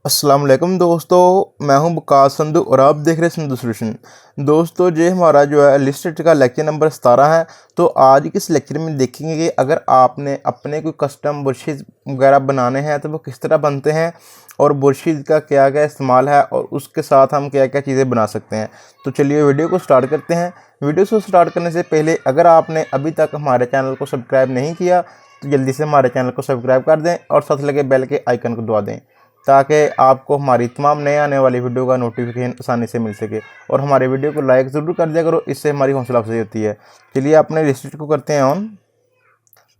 अस्सलाम वालेकुम दोस्तों, मैं हूं वकास संधू और आप देख रहे हैं संधू सॉल्यूशन। दोस्तों, ये हमारा जो है लिस्टेड का लेक्चर नंबर 17 है। तो आज के इस लेक्चर में देखेंगे कि अगर आपने अपने कोई कस्टम बुरशीज़ वगैरह बनाने हैं तो वो किस तरह बनते हैं और बुरशीज़ का क्या क्या इस्तेमाल है और उसके साथ हम क्या क्या चीज़ें बना सकते हैं। तो चलिए वीडियो को स्टार्ट करते हैं। वीडियो को स्टार्ट करने से पहले अगर आपने अभी तक हमारे चैनल को सब्सक्राइब नहीं किया तो जल्दी से हमारे चैनल को सब्सक्राइब कर दें और साथ लगे बेल के आइकन को दबा दें ताकि आपको हमारी तमाम नए आने वाली वीडियो का नोटिफिकेशन आसानी से मिल सके। और हमारे वीडियो को लाइक ज़रूर कर दिया करो, इससे हमारी हौसला अफजाई होती है। चलिए अपने लिस्टेड को करते हैं ऑन।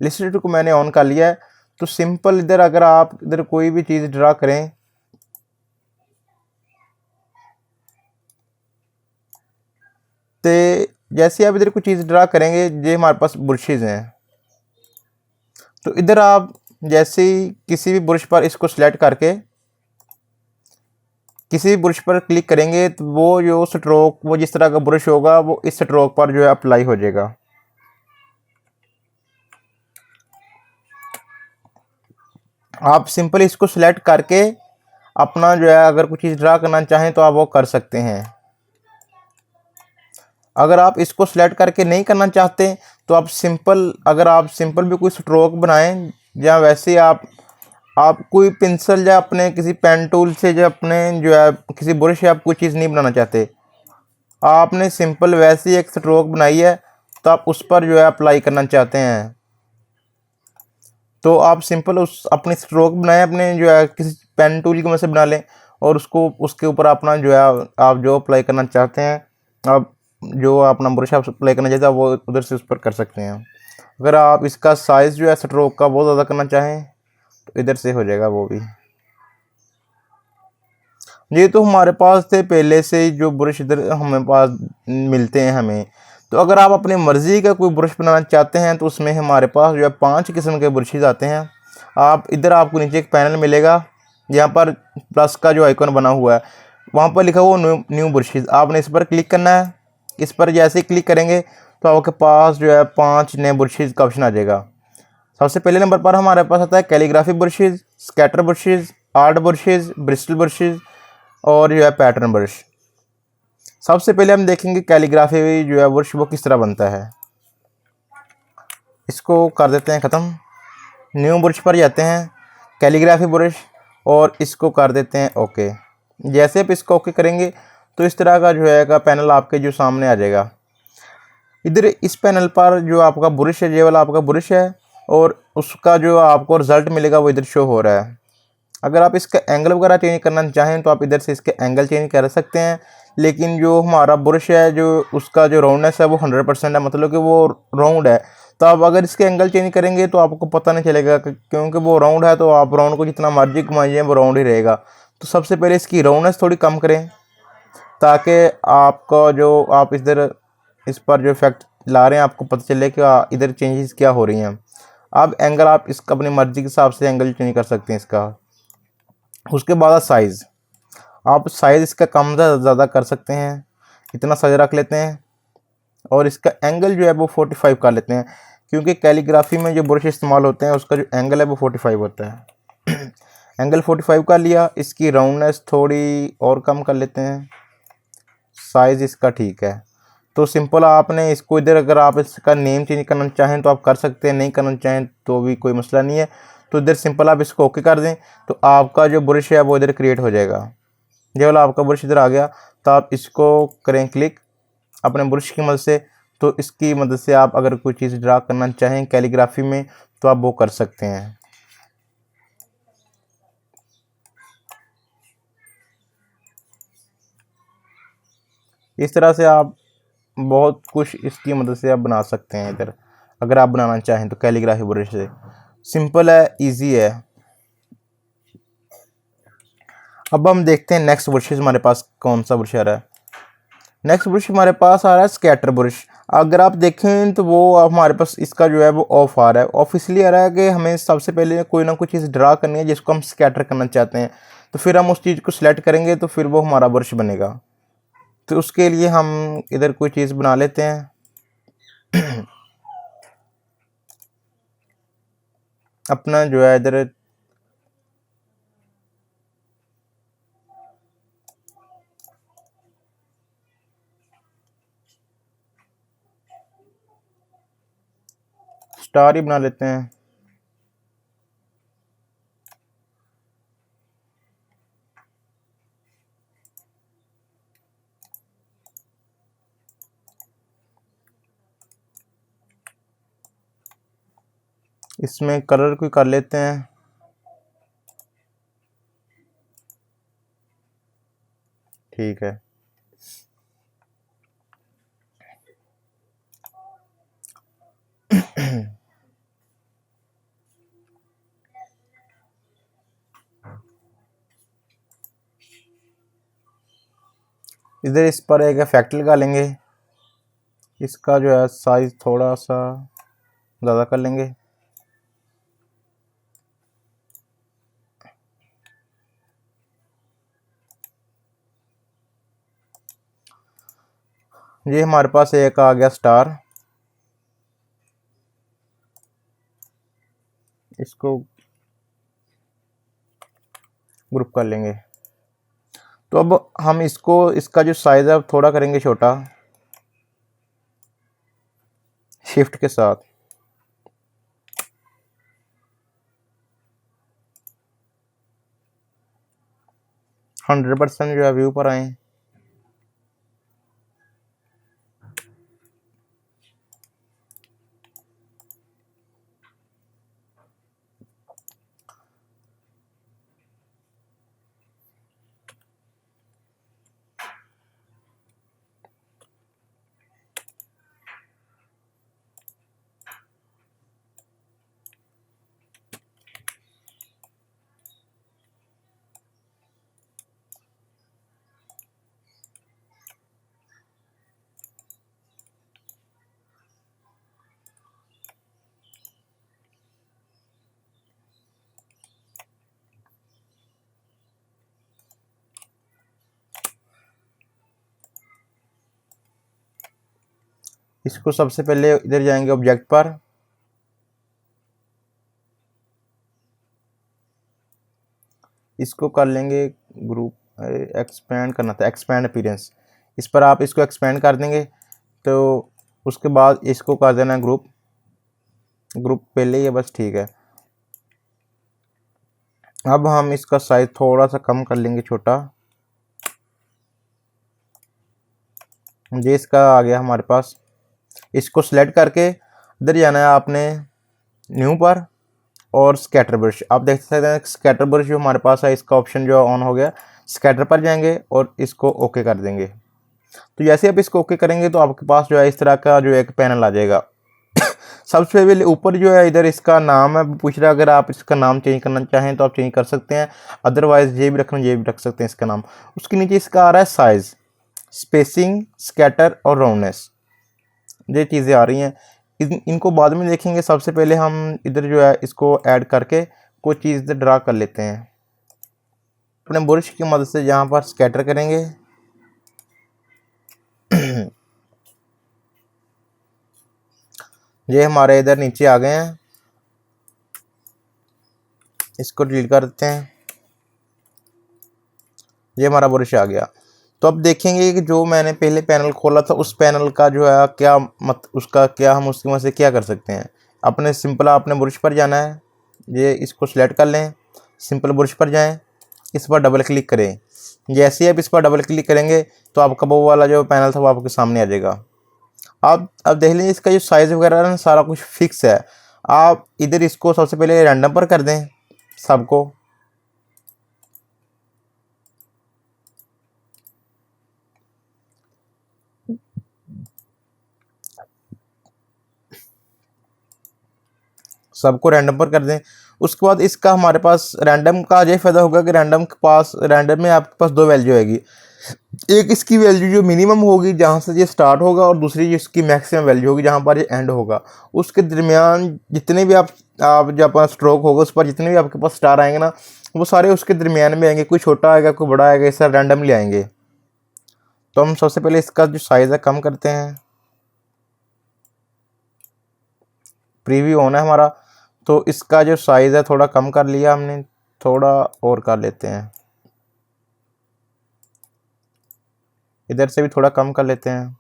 लिस्टेड को मैंने ऑन कर लिया है। तो सिंपल इधर अगर आप इधर कोई भी चीज़ ड्रा करें तो जैसे आप इधर कोई चीज़ ड्रा करेंगे ये हमारे पास बुरशीज़ हैं। तो इधर आप जैसे ही किसी भी बुरश पर इसको सिलेक्ट करके किसी भी ब्रश पर क्लिक करेंगे तो वो जो स्ट्रोक वो जिस तरह का ब्रश होगा वो इस स्ट्रोक पर जो है अप्लाई हो जाएगा। आप सिंपल इसको सिलेक्ट करके अपना जो है अगर कुछ चीज़ ड्रा करना चाहें तो आप वो कर सकते हैं। अगर आप इसको सिलेक्ट करके नहीं करना चाहते तो आप सिंपल अगर आप सिंपल भी कोई स्ट्रोक बनाएं या वैसे ही आप कोई पेंसिल या अपने किसी पेन टूल से जो अपने जो है किसी ब्रश से आप कोई चीज़ नहीं बनाना चाहते, आपने सिंपल वैसे ही एक स्ट्रोक बनाई है तो आप उस पर जो है अप्लाई करना चाहते हैं तो आप सिंपल उस अपनी स्ट्रोक बनाएं, अपने जो है किसी पेन टूल की मदद से बना लें और उसको उसके ऊपर अपना जो है आप जो अप्लाई करना चाहते हैं आप जो अपना ब्रश आप अप्लाई करना चाहते हैं वो उधर से उस पर कर सकते हैं। अगर आप इसका साइज़ जो है स्ट्रोक का बहुत ज़्यादा करना चाहें तो इधर से हो जाएगा वो भी। ये तो हमारे पास थे पहले से ही जो ब्रश इधर हमें पास मिलते हैं हमें। तो अगर आप अपनी मर्ज़ी का कोई ब्रश बनाना चाहते हैं तो उसमें हमारे पास जो है 5 किस्म के ब्रशेज़ आते हैं। आप इधर आपको नीचे एक पैनल मिलेगा, यहाँ पर प्लस का जो आइकन बना हुआ है वहाँ पर लिखा हुआ न्यू न्यू ब्रशेज़, आपने इस पर क्लिक करना है। इस पर जैसे ही क्लिक करेंगे तो आपके पास जो है 5 नए ब्रशेज़ का ऑप्शन आ जाएगा। सबसे पहले नंबर पर हमारे पास आता है calligraphy brushes, scatter brushes, art brushes, Bristol brushes और जो है पैटर्न ब्रश। सबसे पहले हम देखेंगे कैलीग्राफी जो है ब्रश वो किस तरह बनता है। इसको कर देते हैं ख़त्म, न्यू ब्रश पर जाते हैं कैलीग्राफी ब्रश और इसको कर देते हैं ओके। जैसे आप इसको ओके करेंगे तो इस तरह का जो है का पैनल आपके जो सामने आ जाएगा। इधर इस पैनल पर जो आपका ब्रश है ये वाला आपका ब्रश है और उसका जो आपको रिज़ल्ट मिलेगा वो इधर शो हो रहा है। अगर आप इसका एंगल वगैरह चेंज करना चाहें तो आप इधर से इसके एंगल चेंज कर सकते हैं, लेकिन जो हमारा ब्रश है जो उसका जो राउंडनेस है वो 100% है, मतलब कि वो राउंड है। तो आप अगर इसके एंगल चेंज करेंगे तो आपको पता नहीं चलेगा क्योंकि वो राउंड है तो आप राउंड को जितना मर्जी घुमाइए वो राउंड ही रहेगा। तो सबसे पहले इसकी राउंडनेस थोड़ी कम करें ताकि आपका जो आप इधर इस पर जो इफेक्ट ला रहे हैं आपको पता चले कि इधर चेंजेस क्या हो रही हैं। अब एंगल आप इसका अपनी मर्ज़ी के हिसाब से एंगल चेंज कर सकते हैं इसका। उसके बाद साइज़, आप साइज़ इसका कम ज़्यादा कर सकते हैं, इतना साइज़ रख लेते हैं और इसका एंगल जो है वो 45 कर लेते हैं क्योंकि कैलीग्राफी में जो ब्रश इस्तेमाल होते हैं उसका जो एंगल है वो 45 होता है। एंगल 45 कर लिया, इसकी राउंडनेस थोड़ी और कम कर लेते हैं, साइज़ इसका ठीक है। तो सिंपल आपने इसको इधर अगर आप इसका नेम चेंज करना चाहें तो आप कर सकते हैं, नहीं करना चाहें तो भी कोई मसला नहीं है। तो इधर सिंपल आप इसको ओके कर दें तो आपका जो ब्रश है वो इधर क्रिएट हो जाएगा। ये वाला आपका ब्रश इधर आ गया तो आप इसको करें क्लिक अपने ब्रश की मदद से। तो इसकी मदद से आप अगर कोई चीज़ ड्रा करना चाहें कैलीग्राफी में तो आप वो कर सकते हैं। इस तरह से आप बहुत कुछ इसकी मदद से आप बना सकते हैं इधर, अगर आप बनाना चाहें तो कैलीग्राफी ब्रश से। सिंपल है, इजी है। अब हम देखते हैं नेक्स्ट ब्रश हमारे पास कौन सा ब्रश आ रहा है। नेक्स्ट ब्रश हमारे पास आ रहा है स्कैटर ब्रश। अगर आप देखें तो वो हमारे पास इसका जो है वो ऑफ आ रहा है। ऑफ इसलिए आ रहा है कि हमें सबसे पहले कोई ना कोई चीज़ ड्रा करनी है जिसको हम स्कैटर करना चाहते हैं, तो फिर हम उस चीज़ को सिलेक्ट करेंगे तो फिर वो हमारा ब्रश बनेगा। तो उसके लिए हम इधर कोई चीज़ बना लेते हैं। अपना जो है इधर स्टार ही बना लेते हैं। इसमें कलर कोई कर लेते हैं, ठीक है। इधर इस पर एक इफेक्ट लगा लेंगे, इसका जो है साइज थोड़ा सा ज़्यादा कर लेंगे। ये हमारे पास एक आ गया स्टार, इसको ग्रुप कर लेंगे। तो अब हम इसका जो साइज है थोड़ा करेंगे छोटा, शिफ्ट के साथ। 100% जो है व्यू पर आए। इसको सबसे पहले इधर जाएंगे ऑब्जेक्ट पर, इसको कर लेंगे ग्रुप, एक्सपेंड करना था, एक्सपेंड अपीयरेंस। इस पर आप इसको एक्सपेंड कर देंगे, तो उसके बाद इसको कर देना ग्रुप, ग्रुप पहले ही है बस, ठीक है। अब हम इसका साइज थोड़ा सा कम कर लेंगे, छोटा। ये इसका आ गया हमारे पास। इसको सिलेक्ट करके इधर जाना है आपने न्यू पर, और स्कैटर ब्रश। आप देख सकते हैं स्कैटर ब्रश जो हमारे पास है, इसका ऑप्शन जो ऑन हो गया। स्कैटर पर जाएंगे और इसको ओके कर देंगे। तो जैसे आप इसको ओके करेंगे तो आपके पास जो है इस तरह का जो एक पैनल आ जाएगा। सबसे पहले ऊपर जो है इधर इसका नाम है, पूछ रहा है अगर आप इसका नाम चेंज करना चाहें तो आप चेंज कर सकते हैं, अदरवाइज ये भी रखना, ये भी रख सकते हैं इसका नाम। उसके नीचे इसका आ रहा है साइज, स्पेसिंग, स्कैटर और राउंडनेस, ये चीज़ें आ रही हैं। इनको बाद में देखेंगे। सबसे पहले हम इधर जो है इसको ऐड करके कोई चीज़ इधर ड्रा कर लेते हैं। अपने ब्रश की मदद से यहाँ पर स्कैटर करेंगे। ये हमारे इधर नीचे आ गए हैं, इसको डिलीट कर देते हैं। ये हमारा ब्रश आ गया। तो अब देखेंगे कि जो मैंने पहले पैनल खोला था उस पैनल का जो है क्या उसका क्या हम उसकी मदद से क्या कर सकते हैं। अपने सिंपल आपने ब्रश पर जाना है, ये इसको सिलेक्ट कर लें, सिंपल ब्रश पर जाएं, इस पर डबल क्लिक करें। जैसे ही आप इस पर डबल क्लिक करेंगे तो आपका वो वाला जो पैनल था वो आपके सामने आ जाएगा। आप अब देख लीजिए इसका जो साइज़ वगैरह है सारा कुछ फिक्स है। आप इधर इसको सबसे पहले रैंडम पर कर दें सबको। सबको रैंडम पर कर दें। उसके बाद इसका हमारे पास रैंडम का ये फ़ायदा होगा कि रैंडम में आपके पास दो वैल्यू आएगी। एक इसकी वैल्यू जो मिनिमम होगी जहाँ से ये स्टार्ट होगा, और दूसरी जो इसकी मैक्सिमम वैल्यू होगी जहाँ पर ये एंड होगा। उसके दरमियान जितने भी आप जब अपना स्ट्रोक होगा उस पर जितने भी आपके पास स्टार आएंगे ना, वो सारे उसके दरमियान में आएंगे। कोई छोटा आएगा, कोई बड़ा आएगा, इस तरह रैंडमली आएंगे। तो हम सबसे पहले इसका जो साइज़ है कम करते हैं। प्रीव्यू ऑन है हमारा, तो इसका जो साइज़ है थोड़ा कम कर लिया हमने, थोड़ा और कर लेते हैं। इधर से भी थोड़ा कम कर लेते हैं।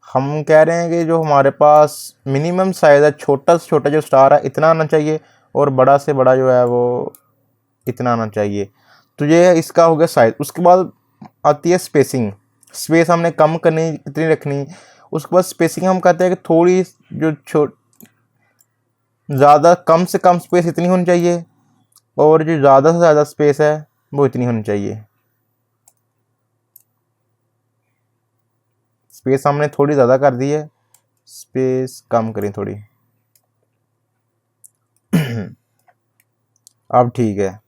हम कह रहे हैं कि जो हमारे पास मिनिमम साइज़ है, छोटा से छोटा जो स्टार है इतना आना चाहिए, और बड़ा से बड़ा जो है वो इतना आना चाहिए। तो ये इसका हो गया साइज़। उसके बाद आती है स्पेसिंग। स्पेस हमने कम करनी, इतनी रखनी। उसके बाद स्पेसिंग हम कहते हैं कि थोड़ी जो ज़्यादा, कम से कम स्पेस इतनी होनी चाहिए, और जो ज़्यादा से ज़्यादा स्पेस है वो इतनी होनी चाहिए। स्पेस हमने थोड़ी ज़्यादा कर दी है, स्पेस कम करें थोड़ी। अब ठीक है।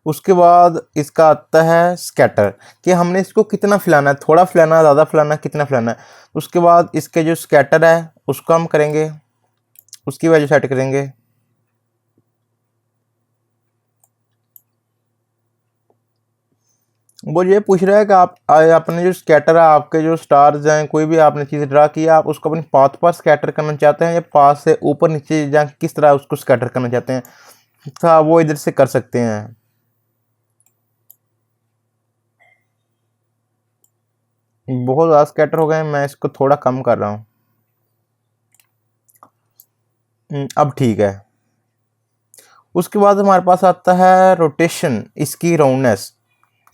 उसके बाद इसका आता है स्कैटर, कि हमने इसको कितना फैलाना है, थोड़ा फैलाना है, ज़्यादा फैलाना है, कितना फैलाना है। उसके बाद इसके जो स्कैटर है उसको हम करेंगे, उसकी वैल्यू सेट करेंगे। वो ये पूछ रहा है कि आप अपने जो स्कैटर है, आपके जो स्टार्स हैं, कोई भी आपने चीज़ ड्रा की है, आप उसको अपनी पाथ पर स्कैटर करना चाहते हैं या पाथ से ऊपर नीचे, या किस तरह उसको स्कैटर करना चाहते हैं, तो वो इधर से कर सकते हैं। बहुत ज़्यादा स्कैटर हो गए हैं, मैं इसको थोड़ा कम कर रहा हूँ। अब ठीक है। उसके बाद हमारे पास आता है रोटेशन, इसकी राउंडनेस।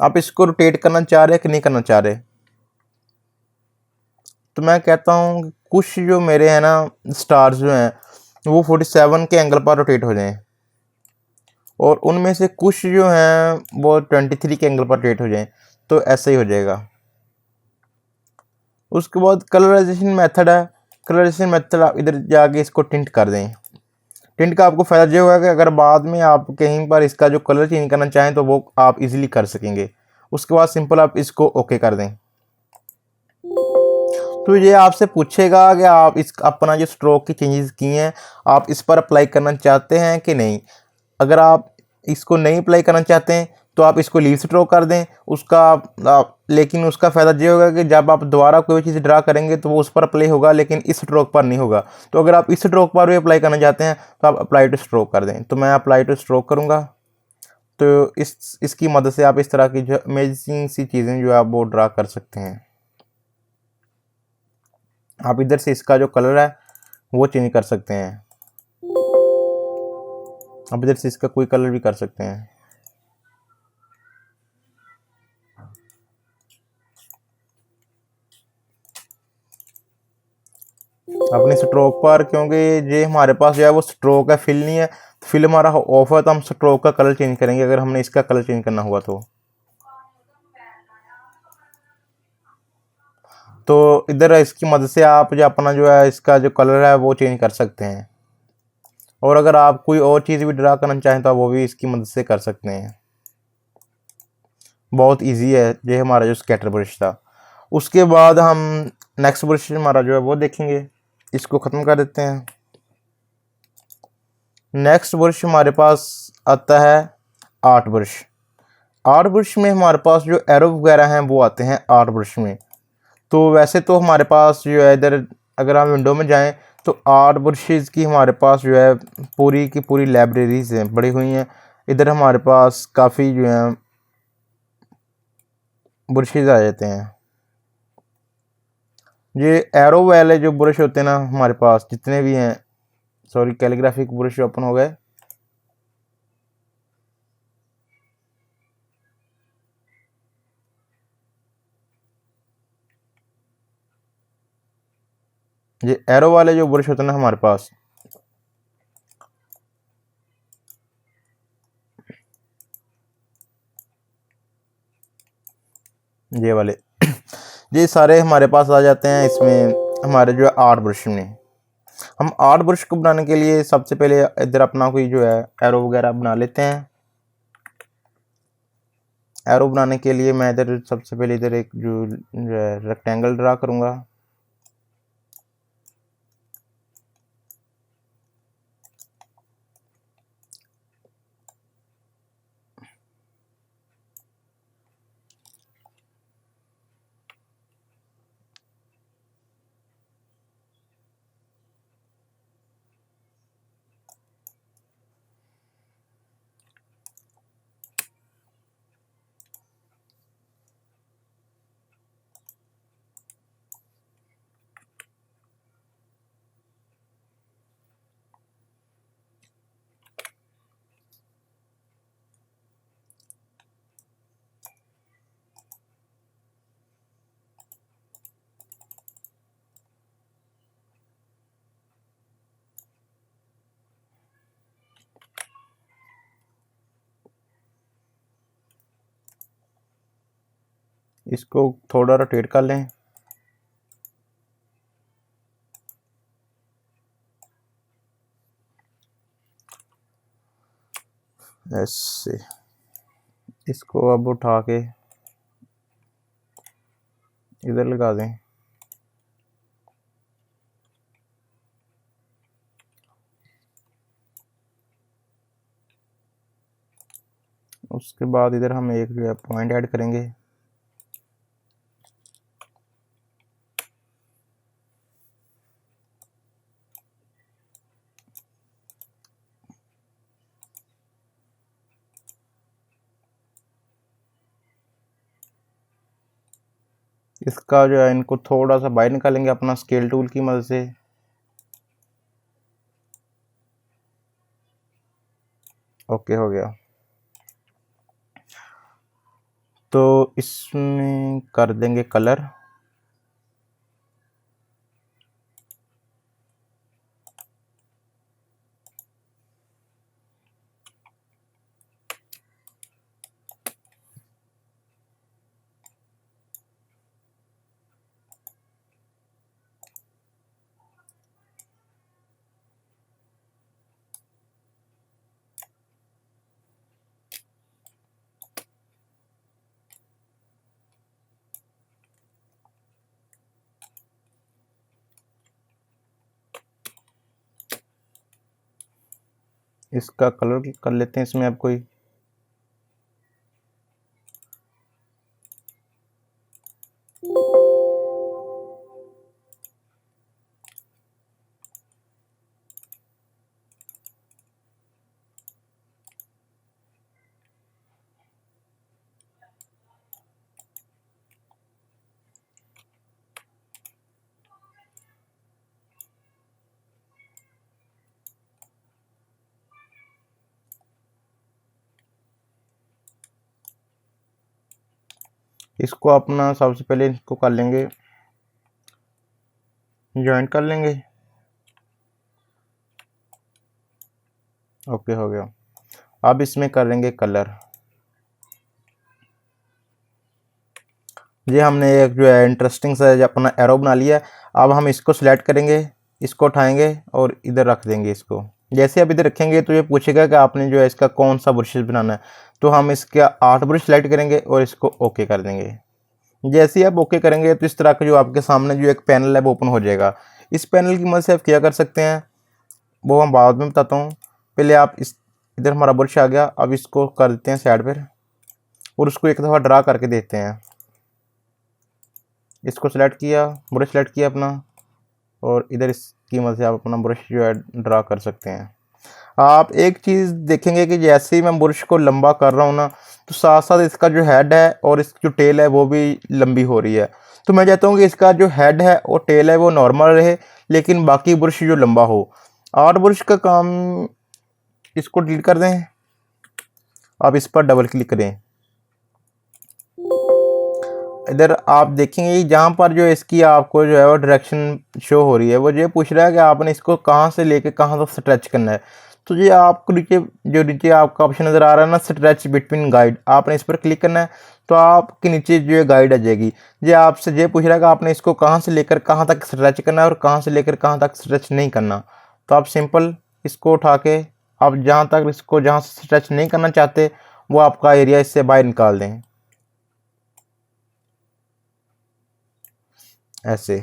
आप इसको रोटेट करना चाह रहे हैं कि नहीं करना चाह रहे। तो मैं कहता हूँ कुछ जो मेरे हैं ना स्टार्स जो हैं वो 47 के एंगल पर रोटेट हो जाएं, और उनमें से कुछ जो हैं वो 23 के एंगल पर रोटेट हो जाएं। तो ऐसा ही हो जाएगा। उसके बाद कलराइजेशन मेथड है। कलराइजेशन मेथड आप इधर जाके इसको टिंट कर दें। टिंट का आपको फ़ायदा ये होगा कि अगर बाद में आप कहीं पर इसका जो कलर चेंज करना चाहें तो वो आप इजीली कर सकेंगे। उसके बाद सिंपल आप इसको ओके कर दें। तो ये आपसे पूछेगा कि आप इस अपना जो स्ट्रोक की चेंजेस किए हैं आप इस पर अप्लाई करना चाहते हैं कि नहीं। अगर आप इसको नहीं अप्लाई करना चाहते हैं तो आप इसको लीव स्ट्रोक कर दें। उसका लेकिन उसका फ़ायदा ये होगा कि जब आप दोबारा कोई चीज़ ड्रा करेंगे तो वो उस पर अप्लाई होगा, लेकिन इस स्ट्रोक पर नहीं होगा। तो अगर आप इस स्ट्रोक पर भी अप्लाई करना चाहते हैं तो आप अप्लाई टू स्ट्रोक कर दें। तो मैं अप्लाई टू स्ट्रोक करूँगा। तो इसकी मदद से आप इस तरह की जो अमेजिंग सी चीज़ें जो आप वो ड्रा कर सकते हैं। आप इधर से इसका जो कलर है वो चेंज कर सकते हैं। आप इधर से इसका कोई कलर भी कर सकते हैं। अपनी स्ट्रोक पर, क्योंकि ये हमारे पास जो है वो स्ट्रोक है, फिल नहीं है। तो फिल हमारा ऑफ है तो हम स्ट्रोक का कलर चेंज करेंगे अगर हमने इसका कलर चेंज करना हुआ तो इधर इसकी मदद से आप जो अपना जो है इसका जो कलर है वो चेंज कर सकते हैं। और अगर आप कोई और चीज़ भी ड्रा करना चाहें तो आप वो भी इसकी मदद से कर सकते हैं। बहुत इजी है ये हमारा जो स्कैटर ब्रश था। उसके बाद हम नेक्स्ट ब्रश हमारा जो है वो देखेंगे। इसको ख़त्म कर देते हैं। नेक्स्ट ब्रश हमारे पास आता है आर्ट ब्रश। आर्ट ब्रश में हमारे पास जो एरो वगैरह हैं वो आते हैं आर्ट ब्रश में। तो वैसे तो हमारे पास जो है इधर अगर हम विंडो में जाएं तो आर्ट ब्रशेज़ की हमारे पास जो है पूरी की पूरी लाइब्रेरीज हैं, पड़ी हुई हैं। इधर हमारे पास काफ़ी जो हैं ब्रशेज़ आ जाते हैं। ये एरो वाले जो ब्रश होते हैं ना हमारे पास जितने भी हैं, सॉरी कैलीग्राफिक ब्रश ओपन हो गए। ये एरो वाले जो ब्रश होते हैं ना हमारे पास, ये वाले ये सारे हमारे पास आ जाते हैं इसमें हमारे जो है आर्ट ब्रश में। हम आर्ट ब्रश को बनाने के लिए सबसे पहले इधर अपना कोई जो है एरो वगैरह बना लेते हैं। एरो बनाने के लिए मैं इधर सबसे पहले इधर एक जो रेक्टेंगल ड्रा करूँगा। इसको थोड़ा रोटेट कर लें। ऐसे इसको अब उठा के इधर लगा दें। उसके बाद इधर हम एक जो है पॉइंट ऐड करेंगे। इसका जो है इनको थोड़ा सा बाहर निकालेंगे अपना स्केल टूल की मदद से। ओके हो गया। तो इसमें कर देंगे कलर। इसका कलर कर लेते हैं इसमें अब कोई। इसको अपना सबसे पहले इसको कर लेंगे, ज्वाइन कर लेंगे। ओके हो गया। अब इसमें कर लेंगे कलर। ये हमने एक जो है इंटरेस्टिंग सा अपना एरो बना लिया। अब हम इसको सिलेक्ट करेंगे, इसको उठाएंगे और इधर रख देंगे इसको। जैसे अब इधर रखेंगे तो ये पूछेगा कि आपने जो है इसका कौन सा ब्रश बनाना है। तो हम इसका 8 ब्रश सेलेक्ट करेंगे और इसको ओके कर देंगे। जैसे ही आप ओके करेंगे तो इस तरह का जो आपके सामने जो एक पैनल है वो ओपन हो जाएगा। इस पैनल की मदद से आप क्या कर सकते हैं वो हम बाद में बताता हूँ। पहले आप इस इधर हमारा ब्रश आ गया, अब इसको कर देते हैं साइड पर और उसको एक दफ़ा ड्रा करके देते हैं। इसको सेलेक्ट किया, ब्रश सेलेक्ट किया अपना, और इधर इसकी मदद से आप अपना ब्रश जो है ड्रा कर सकते हैं। आप एक चीज़ देखेंगे कि जैसे ही मैं ब्रश को लंबा कर रहा हूँ ना, तो साथ साथ इसका जो हेड है और इसकी जो टेल है वो भी लंबी हो रही है। तो मैं चाहता हूँ कि इसका जो हेड है और टेल है वो नॉर्मल रहे, लेकिन बाकी ब्रश जो लंबा हो। 8 ब्रश का काम, इसको डिलीट कर दें। आप इस पर डबल क्लिक करें। इधर आप देखेंगे जहाँ पर जो इसकी आपको जो है वो डायरेक्शन शो हो रही है, वो ये पूछ रहा है कि आपने इसको कहाँ से लेके कहाँ तक स्ट्रेच करना है। तो ये आपको नीचे जो नीचे आपका ऑप्शन नज़र आ रहा है ना, स्ट्रेच बिटवीन गाइड, आपने इस पर क्लिक करना है। तो आपके नीचे जो है गाइड आ जाएगी। ये आपसे ये पूछ रहा है कि आपने इसको कहाँ से लेकर कहाँ तक स्ट्रेच करना है और कहाँ से लेकर कहाँ तक स्ट्रेच नहीं करना। तो आप सिंपल इसको उठा के आप जहाँ तक इसको जहाँ से स्ट्रेच नहीं करना चाहते वो आपका एरिया इससे बाहर निकाल दें ऐसे।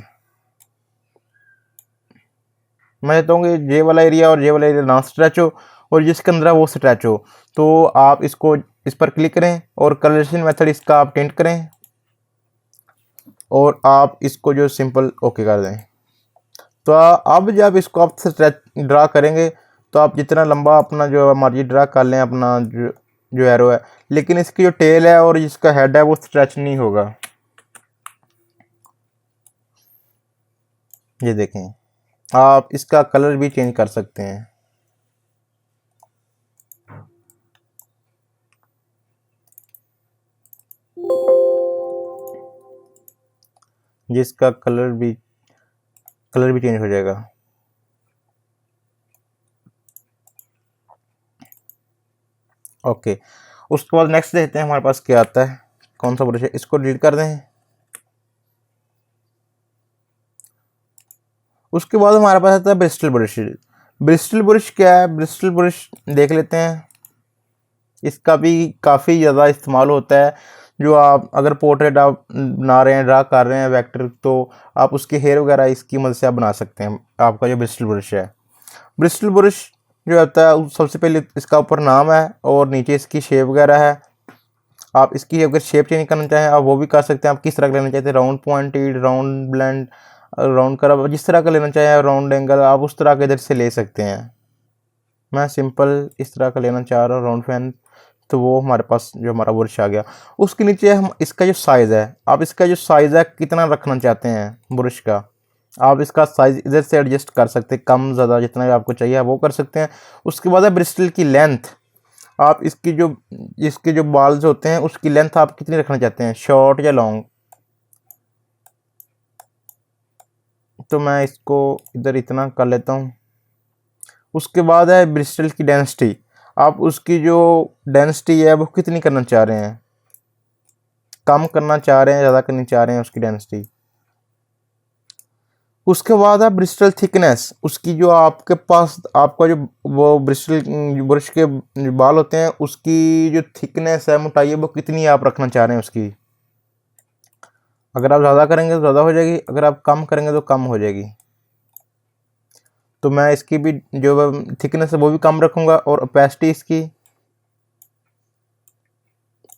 मैं चाहता हूँ कि ये वाला एरिया और ये वाला एरिया ना स्ट्रेच हो और जिसके अंदर है वो स्ट्रेच हो। तो आप इसको इस पर क्लिक करें और कलरेशन मेथड इसका आप टेंट करें और आप इसको जो सिंपल ओके कर दें। तो अब जब इसको आप स्ट्रेच ड्रा करेंगे तो आप जितना लंबा अपना जो मर्जी ड्रा कर लें अपना जो जो एरो है, लेकिन इसकी जो टेल है और इसका हेड है वो स्ट्रेच नहीं होगा। ये देखें, आप इसका कलर भी चेंज कर सकते हैं। जिसका कलर भी चेंज हो जाएगा। ओके, उसके बाद नेक्स्ट देखते हैं हमारे पास क्या आता है। कौन सा ब्रश है, इसको डिलीट कर दें। उसके बाद हमारे पास आता है ब्रिस्टल ब्रश। ब्रिस्टल ब्रश क्या है, ब्रिस्टल ब्रश देख लेते हैं। इसका भी काफ़ी ज़्यादा इस्तेमाल होता है। जो आप अगर पोर्ट्रेट आप बना रहे हैं, ड्रा कर रहे हैं वेक्टर, तो आप उसके हेयर वगैरह इसकी मदद से आप बना सकते हैं। आपका जो ब्रिस्टल ब्रश है, ब्रिस्टल ब्रश जो होता है सबसे पहले इसका ऊपर नाम है और नीचे इसकी शेप वगैरह है। आप इसकी अगर शेप चेंज करना चाहें आप वो भी कर सकते हैं। आप किस तरह का लेना चाहते हैं, round pointed, round blend, round curve, जिस तरह का लेना चाहें, राउंड एंगल, आप उस तरह के इधर से ले सकते हैं। मैं सिंपल इस तरह का लेना चाह रहा हूँ, राउंड फैन, तो वो हमारे पास जो हमारा ब्रश आ गया। उसके नीचे हम इसका जो साइज़ है, आप इसका जो साइज़ है कितना रखना चाहते हैं ब्रश का, आप इसका साइज़ इधर से एडजस्ट कर सकते हैं, कम ज़्यादा जितना भी आपको चाहिए वो कर सकते हैं। उसके बाद है ब्रिस्टल की लेंथ। आप इसके जो बाल्स होते हैं उसकी लेंथ आप कितनी रखना चाहते हैं, शॉर्ट या लॉन्ग। तो मैं इसको इधर इतना कर लेता हूँ। उसके बाद है ब्रिस्टल की डेंसिटी। आप उसकी जो डेंसिटी है वो कितनी करना चाह रहे हैं, कम करना चाह रहे हैं, ज़्यादा करनी चाह रहे हैं उसकी डेंसिटी। उसके बाद है ब्रिस्टल थिकनेस। उसकी जो आपके पास आपका जो वो ब्रिस्टल ब्रश के जो बाल होते हैं उसकी जो थिकनेस है, मोटाई है, वो कितनी आप रखना चाह रहे हैं उसकी। अगर आप ज़्यादा करेंगे तो ज़्यादा हो जाएगी, अगर आप कम करेंगे तो कम हो जाएगी। तो मैं इसकी भी जो थिकनेस है वो भी कम रखूँगा और ओपेसिटी इसकी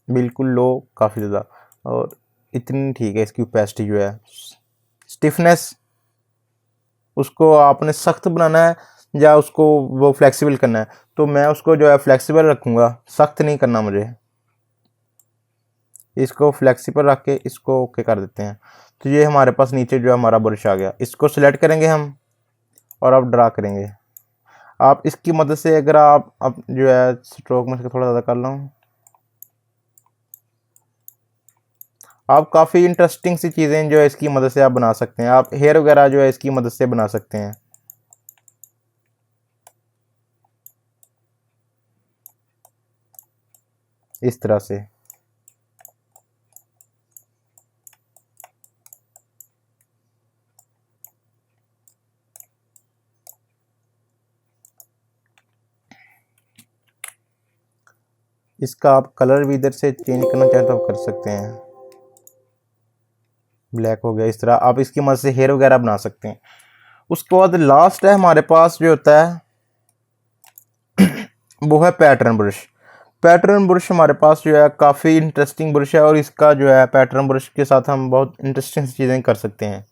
बिल्कुल लो, काफ़ी ज़्यादा, और इतनी ठीक है इसकी ओपेसिटी जो है। स्टिफनेस, उसको आपने सख्त बनाना है या उसको वो फ्लेक्सिबल करना है, तो मैं उसको जो है फ्लेक्सिबल रखूँगा, सख्त नहीं करना मुझे। इसको फ्लेक्सिबल रख के इसको ओके कर देते हैं। तो ये हमारे पास नीचे जो है हमारा ब्रश आ गया। इसको सिलेक्ट करेंगे हम और अब ड्रा करेंगे। आप इसकी मदद से अगर आप जो है स्ट्रोक में थोड़ा ज़्यादा कर लो, आप काफ़ी इंटरेस्टिंग सी चीज़ें जो है इसकी मदद से आप बना सकते हैं। आप हेयर वगैरह जो है इसकी मदद से बना सकते हैं इस तरह से। इसका आप कलर भी इधर से चेंज करना चाहें तो आप कर सकते हैं। ब्लैक हो गया, इस तरह आप इसकी मदद से हेयर वगैरह बना सकते हैं। उसके बाद लास्ट है हमारे पास जो होता है वो है पैटर्न ब्रश। पैटर्न ब्रश हमारे पास जो है काफ़ी इंटरेस्टिंग ब्रश है और इसका जो है पैटर्न ब्रश के साथ हम बहुत इंटरेस्टिंग चीज़ें कर सकते हैं।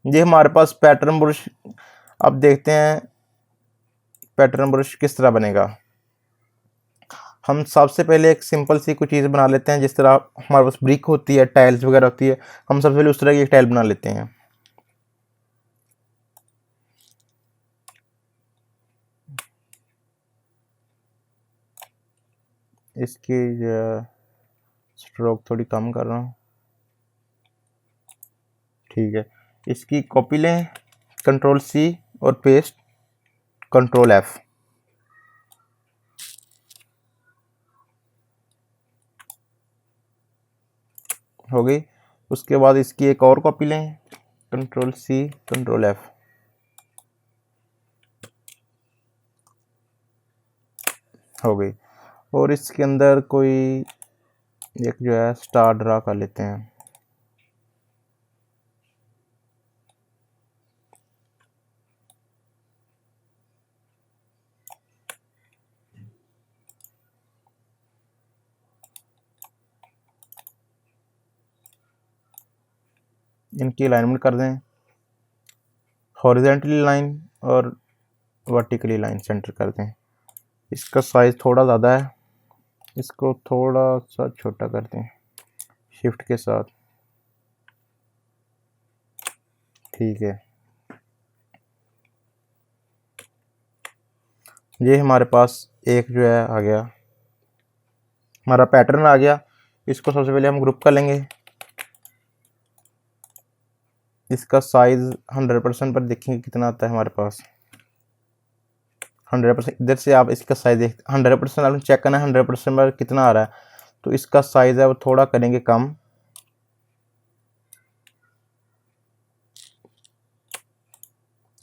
ये हमारे पास पैटर्न ब्रश, अब देखते हैं पैटर्न ब्रश किस तरह बनेगा। हम सबसे पहले एक सिंपल सी कुछ चीज़ बना लेते हैं, जिस तरह हमारे पास ब्रिक होती है, टाइल्स वगैरह होती है, हम सबसे पहले उस तरह की एक टाइल बना लेते हैं। इसकी स्ट्रोक थोड़ी कम कर रहा हूँ, ठीक है। इसकी कॉपी लें, कंट्रोल सी और पेस्ट, कंट्रोल एफ, हो गई। उसके बाद इसकी एक और कॉपी लें, कंट्रोल सी कंट्रोल एफ, हो गई। और इसके अंदर कोई एक जो है स्टार ड्रा कर लेते हैं। इनकी अलाइनमेंट कर दें, हॉरिजेंटली लाइन और वर्टिकली लाइन सेंटर कर दें। इसका साइज़ थोड़ा ज़्यादा है, इसको थोड़ा सा छोटा कर दें शिफ्ट के साथ, ठीक है। ये हमारे पास एक जो है आ गया, हमारा पैटर्न आ गया। इसको सबसे पहले हम ग्रुप कर लेंगे। इसका साइज़ 100% पर देखेंगे कितना आता है हमारे पास, 100%। इधर से आप इसका साइज़ देख 100% आपने चेक करना है 100% पर कितना आ रहा है। तो इसका साइज़ है वो थोड़ा करेंगे कम।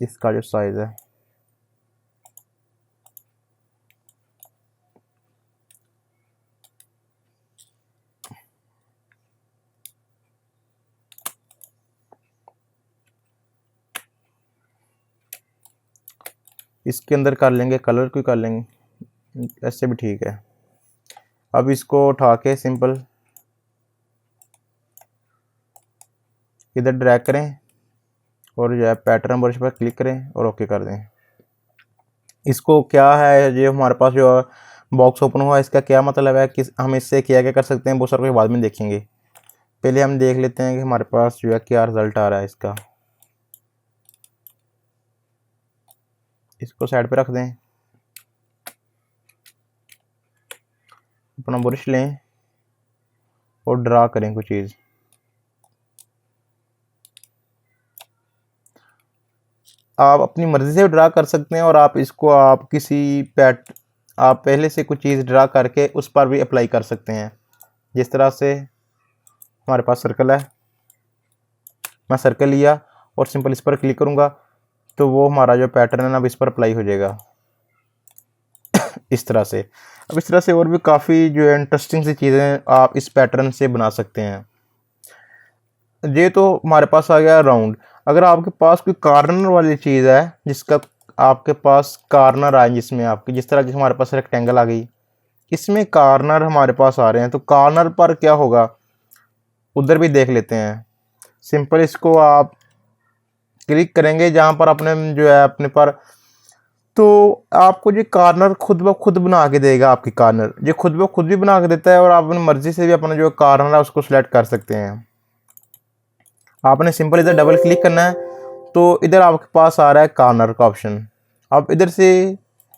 इसका जो साइज़ है इसके अंदर कर लेंगे, कलर क्यों कर लेंगे, ऐसे भी ठीक है। अब इसको उठा के सिंपल इधर ड्रैग करें और जो है पैटर्न ब्रश पर क्लिक करें और ओके कर दें। इसको क्या है, ये हमारे पास जो बॉक्स ओपन हुआ इसका क्या मतलब है, कि हम इससे क्या क्या कर सकते हैं वो सारा कुछ बाद में देखेंगे। पहले हम देख लेते हैं कि हमारे पास जो है क्या रिज़ल्ट आ रहा है इसका। इसको साइड पे रख दें, अपना ब्रश लें और ड्रा करें कोई चीज़। आप अपनी मर्ज़ी से ड्रा कर सकते हैं और आप इसको आप आप पहले से कुछ चीज़ ड्रा करके उस पर भी अप्लाई कर सकते हैं। जिस तरह से हमारे पास सर्कल है, मैं सर्कल लिया और सिंपल इस पर क्लिक करूँगा तो वो हमारा जो पैटर्न है ना अब इस पर अप्लाई हो जाएगा इस तरह से। अब इस तरह से और भी काफ़ी जो है इंटरेस्टिंग सी चीज़ें आप इस पैटर्न से बना सकते हैं। ये तो हमारे पास आ गया राउंड। अगर आपके पास कोई कार्नर वाली चीज़ है, जिसका आपके पास कार्नर आए, जिसमें आपकी जिस तरह की हमारे पास रेक्टेंगल आ गई, इसमें कार्नर हमारे पास आ रहे हैं, तो कार्नर पर क्या होगा उधर भी देख लेते हैं। सिंपल इसको आप क्लिक करेंगे जहाँ पर अपने जो है अपने पर, तो आपको ये कार्नर खुद ब खुद बना के देगा। आपकी कार्नर ये खुद ब खुद भी बना के देता है और आप अपनी मर्ज़ी से भी अपना जो कार्नर है उसको सिलेक्ट कर सकते हैं। आपने सिंपल इधर डबल क्लिक करना है तो इधर आपके पास आ रहा है कार्नर का ऑप्शन। आप इधर से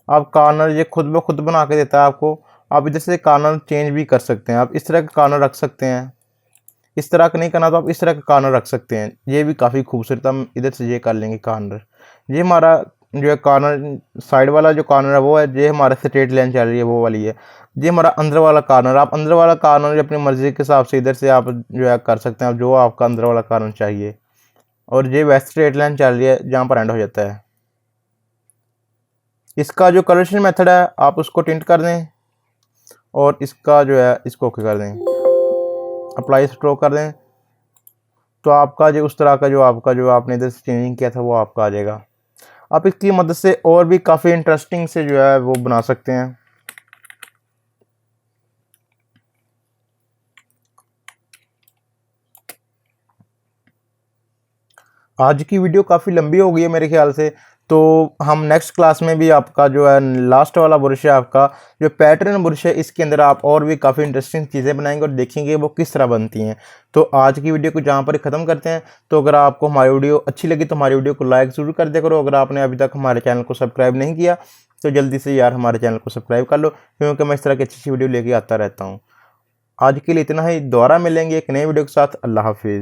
आप कार्नर ये खुद ब खुद बना के देता है आपको। आप इधर से कार्नर चेंज भी कर सकते हैं, आप इस तरह का कार्नर रख सकते हैं। इस तरह का नहीं करना तो आप इस तरह का कार्नर रख सकते हैं। ये भी काफ़ी खूबसूरत, हम इधर से ये कर लेंगे कार्नर। ये हमारा जो है कार्नर साइड वाला जो कार्नर है वो है, ये हमारा स्ट्रेट लाइन चल रही है वो वाली है। ये हमारा अंदर वाला कार्नर, आप अंदर वाला कार्नर अपनी मर्ज़ी के हिसाब से इधर से आप जो है कर सकते हैं, आप जो आपका अंदर वाला कार्नर चाहिए। और ये वैसे स्ट्रेट लाइन चल रही है जहाँ पर एंड हो जाता है। इसका जो कलरेशन मेथड है आप उसको टिंट कर दें और इसका जो है इसको ओके कर दें, अप्लाई स्ट्रोक कर दें, तो आपका जो उस तरह का जो आपने इधर से चेंजिंग किया था वो आपका आ जाएगा। आप इसकी मदद से और भी काफ़ी इंटरेस्टिंग से जो है वो बना सकते हैं। आज की वीडियो काफ़ी लंबी हो गई है मेरे ख्याल से, तो हम नेक्स्ट क्लास में भी आपका जो है लास्ट वाला ब्रश है, आपका जो पैटर्न ब्रश है, इसके अंदर आप और भी काफ़ी इंटरेस्टिंग चीज़ें बनाएंगे और देखेंगे वो किस तरह बनती हैं। तो आज की वीडियो को जहाँ पर ख़त्म करते हैं। तो अगर आपको हमारी वीडियो अच्छी लगी तो हमारी वीडियो को लाइक ज़रूर कर दिया करो। अगर आपने अभी तक हमारे चैनल को सब्सक्राइब नहीं किया तो जल्दी से यार हमारे चैनल को सब्सक्राइब कर लो, क्योंकि मैं इस तरह की अच्छी वीडियो लेके आता रहता हूँ। आज के लिए इतना ही, दोबारा मिलेंगे एक नई वीडियो के साथ। अल्लाह हाफिज़।